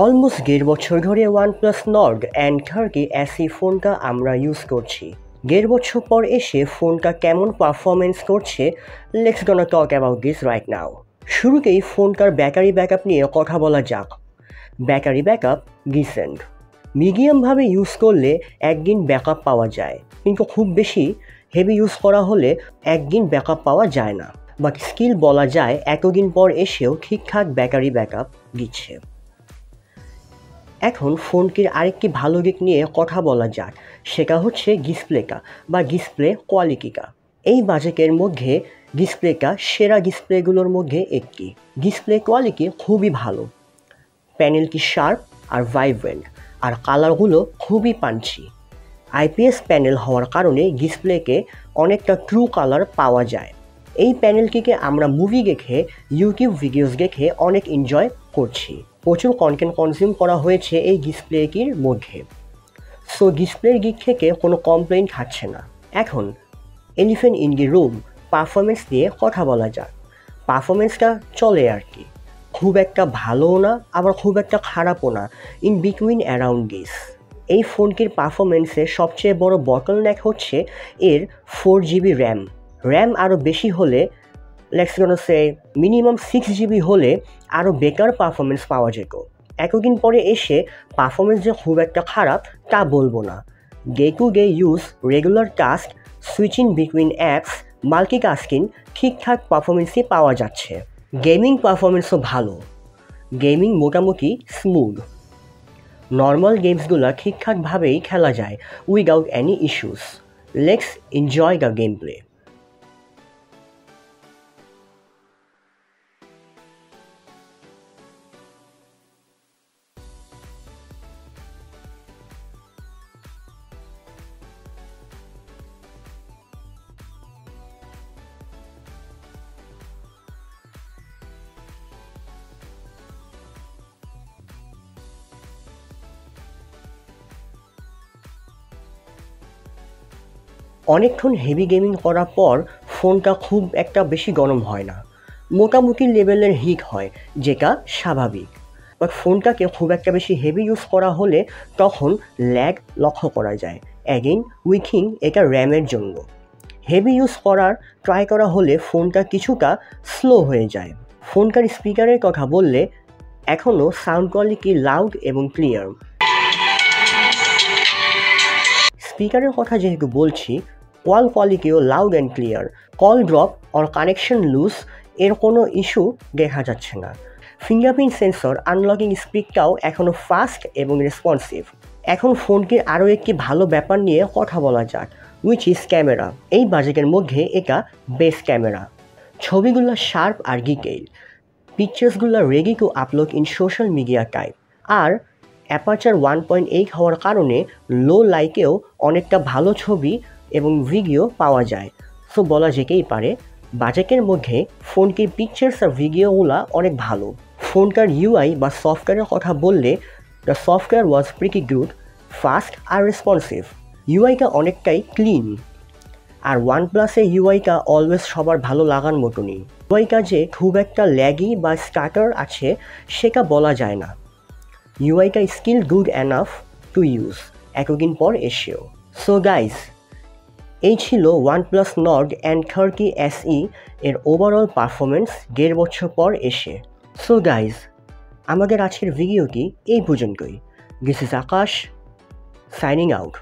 Almost 1.5 বছর ধরে OnePlus Nord N30 SE ফোনটা আমরা ইউজ করছি। 1.5 বছর পর এসে ফোনটা কেমন পারফরমেন্স করছে, let's gonna talk about this right now. শুরুতেই ফোনটার ব্যাটারি ব্যাকআপ নিয়ে কথা বলা যাক। ব্যাটারি ব্যাকআপ ডিসেন্ট, মিডিয়ামভাবে ইউজ করলে একদিন ব্যাকআপ পাওয়া যায়, কিন্তু খুব বেশি হেভি ইউজ করা হলে একদিন ব্যাকআপ পাওয়া যায় না। বাট স্কিল বলা যায় এতদিন পর এসেও ঠিকঠাক ব্যাটারি ব্যাকআপ দিচ্ছে। এখন ফোনটির আরেকটি ভালো দিক নিয়ে কথা বলা যাক, সেটা হচ্ছে ডিসপ্লেটা বা ডিসপ্লে কোয়ালিটিটা। এই বাজেটের মধ্যে ডিসপ্লেটা সেরা ডিসপ্লেগুলোর মধ্যে একটি। ডিসপ্লে কোয়ালিটি খুবই ভালো, প্যানেলটি শার্প আর ভাইব্রেন্ট, আর কালারগুলো খুবই পাঞ্চি। IPS প্যানেল হওয়ার কারণে ডিসপ্লেকে অনেকটা ট্রু কালার পাওয়া যায়। এই প্যানেলটিকে আমরা মুভি দেখে, ইউটিউব ভিডিওস দেখে অনেক এনজয় করছি। প্রচুর কন্টেন্ট কনজিউম করা হয়েছে এই ডিসপ্লেটির মধ্যে, সো ডিসপ্লের দিক থেকে কোনো কমপ্লেইন থাকছে না। এখন elephant in the room, performance নিয়ে কথা বলা যাক। পারফরমেন্সটা চলে আর কি, খুব একটা ভালোও না আবার খুব একটা খারাপও না, ইন বিটুইন অ্যারাউন্ড দিস। এই ফোনটির পারফরমেন্সের সবচেয়ে বড় বটলনেক হচ্ছে এর 4GB র্যাম আরও বেশি হলে, let's gonna say minimum 6GB হলে আরও বেটার পারফরমেন্স পাওয়া যেত। এতদিন পরে এসে পারফরমেন্স যে খুব একটা খারাপ তা বলবো না। Day to day use, regular task, switching between apps, multitasking ঠিকঠাক পারফরমেন্সই পাওয়া যাচ্ছে। গেমিং পারফরমেন্সও ভালো, গেমিং মোটামুটি স্মুথ। নর্মাল গেমসগুলো ঠিকঠাকভাবেই খেলা যায় without any issues. Let's enjoy the game play. অনেকক্ষণ হেভি গেমিং করার পর ফোনটা খুব একটা বেশি গরম হয় না, মোটামুটি লেভেলের হিট হয়, যেটা স্বাভাবিক। বাট ফোনটাকে খুব একটা বেশি হেভি ইউজ করা হলে তখন ল্যাগ লক্ষ্য করা যায়। অ্যাগেন উই থিঙ্ক এটা র্যামের জন্য। হেভি ইউজ করার ট্রাই করা হলে ফোনটা কিছুটা স্লো হয়ে যায়। ফোনটার স্পিকারের কথা বললে এখনও সাউন্ড কোয়ালিটি লাউড এবং ক্লিয়ার। স্পিকারের কথা যেহেতু বলছি, কল কোয়ালিটিও loud and clear. Call drop or connection loose এর কোনো ইস্যু দেখা যাচ্ছে না। ফিঙ্গারপ্রিন্ট সেন্সর আনলকিং স্পিডটাও এখনও ফাস্ট এবং রেসপন্সিভ। এখন ফোনটির আরও একটি ভালো ব্যাপার নিয়ে কথা বলা যাক, উইচ ইজ ক্যামেরা। এই বাজেটের মধ্যে এটা বেস্ট ক্যামেরা। ছবিগুলো শার্প আর ডিটেইল, পিকচার্সগুলো ready to upload in social media type. আর অ্যাপারচার 1.8 হওয়ার কারণে লো লাইটেও অনেকটা ভালো ছবি এবং ভিডিও পাওয়া যায়। সো বলা যেতেই পারে বাজেটের মধ্যে ফোনটির পিকচার্স আর ভিডিওগুলো অনেক ভালো। ফোনটার UI বা সফটওয়্যারের কথা বললে, the software was pretty good, fast আর রেসপন্সিভ। UIটা অনেকটাই ক্লিন, আর OnePlus-এর UIটা অলওয়েজ সবার ভালো লাগার মতনই। UIটা যে খুব একটা ল্যাগি বা স্টার্টার আছে সেটা বলা যায় না। UIটা still good enough to use এতদিন পর এসেও। সো গাইজ, এই ছিল OnePlus Nord N30 SE এর ওভারঅল পারফরমেন্স 1.5 বছর পর এসে। সো গাইজ, আমাদের আজকের ভিডিওটি এই পর্যন্তই। This is Akash, signing out.